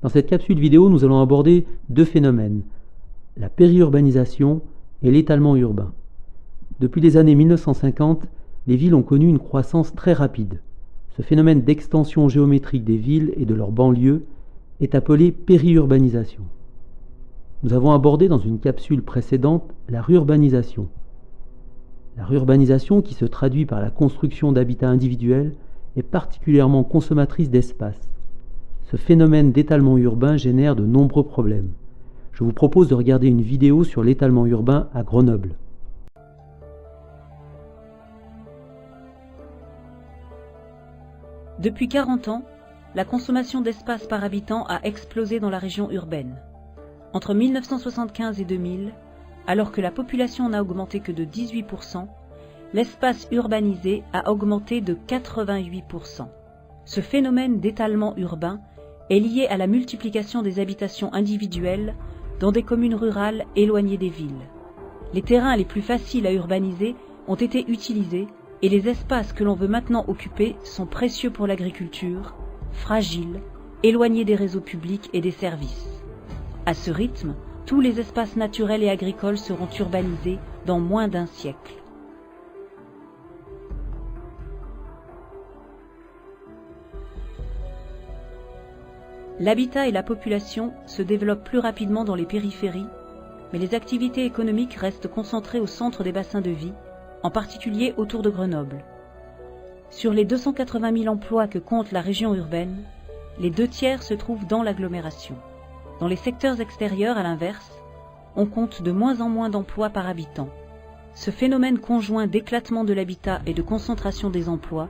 Dans cette capsule vidéo, nous allons aborder deux phénomènes, la périurbanisation et l'étalement urbain. Depuis les années 1950, les villes ont connu une croissance très rapide. Ce phénomène d'extension géométrique des villes et de leurs banlieues est appelé périurbanisation. Nous avons abordé dans une capsule précédente la rurbanisation. La rurbanisation, qui se traduit par la construction d'habitats individuels, est particulièrement consommatrice d'espace. Ce phénomène d'étalement urbain génère de nombreux problèmes. Je vous propose de regarder une vidéo sur l'étalement urbain à Grenoble. Depuis 40 ans, la consommation d'espace par habitant a explosé dans la région urbaine. Entre 1975 et 2000, alors que la population n'a augmenté que de 18%, l'espace urbanisé a augmenté de 88%. Ce phénomène d'étalement urbain est lié à la multiplication des habitations individuelles dans des communes rurales éloignées des villes. Les terrains les plus faciles à urbaniser ont été utilisés et les espaces que l'on veut maintenant occuper sont précieux pour l'agriculture, fragiles, éloignés des réseaux publics et des services. À ce rythme, tous les espaces naturels et agricoles seront urbanisés dans moins d'un siècle. L'habitat et la population se développent plus rapidement dans les périphéries, mais les activités économiques restent concentrées au centre des bassins de vie, en particulier autour de Grenoble. Sur les 280 000 emplois que compte la région urbaine, les 2/3 se trouvent dans l'agglomération. Dans les secteurs extérieurs, à l'inverse, on compte de moins en moins d'emplois par habitant. Ce phénomène conjoint d'éclatement de l'habitat et de concentration des emplois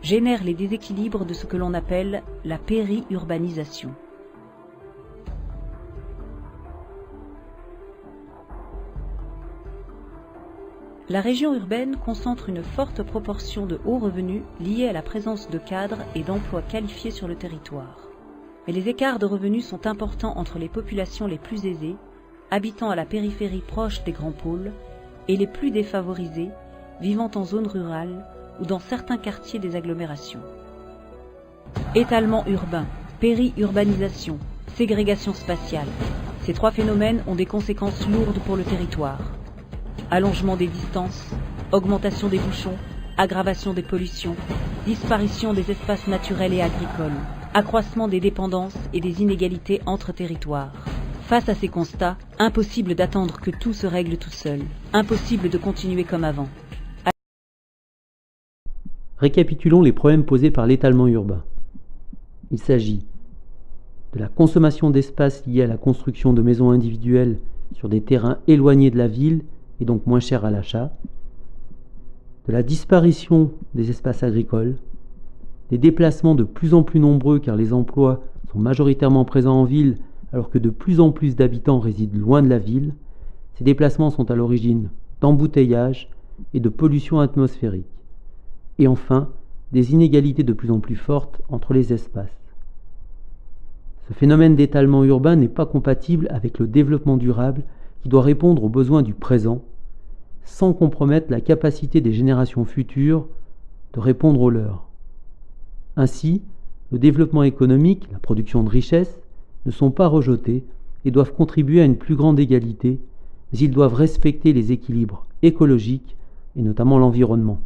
génère les déséquilibres de ce que l'on appelle la périurbanisation. La région urbaine concentre une forte proportion de hauts revenus liés à la présence de cadres et d'emplois qualifiés sur le territoire. Mais les écarts de revenus sont importants entre les populations les plus aisées, habitant à la périphérie proche des grands pôles, et les plus défavorisées, vivant en zone rurale ou dans certains quartiers des agglomérations. Étalement urbain, périurbanisation, ségrégation spatiale. Ces trois phénomènes ont des conséquences lourdes pour le territoire. Allongement des distances, augmentation des bouchons, aggravation des pollutions, disparition des espaces naturels et agricoles, accroissement des dépendances et des inégalités entre territoires. Face à ces constats, impossible d'attendre que tout se règle tout seul, impossible de continuer comme avant. Récapitulons les problèmes posés par l'étalement urbain. Il s'agit de la consommation d'espace liée à la construction de maisons individuelles sur des terrains éloignés de la ville et donc moins chers à l'achat, de la disparition des espaces agricoles, des déplacements de plus en plus nombreux car les emplois sont majoritairement présents en ville alors que de plus en plus d'habitants résident loin de la ville. Ces déplacements sont à l'origine d'embouteillages et de pollution atmosphérique. Et enfin, des inégalités de plus en plus fortes entre les espaces. Ce phénomène d'étalement urbain n'est pas compatible avec le développement durable qui doit répondre aux besoins du présent, sans compromettre la capacité des générations futures de répondre aux leurs. Ainsi, le développement économique, la production de richesses, ne sont pas rejetés et doivent contribuer à une plus grande égalité, mais ils doivent respecter les équilibres écologiques et notamment l'environnement.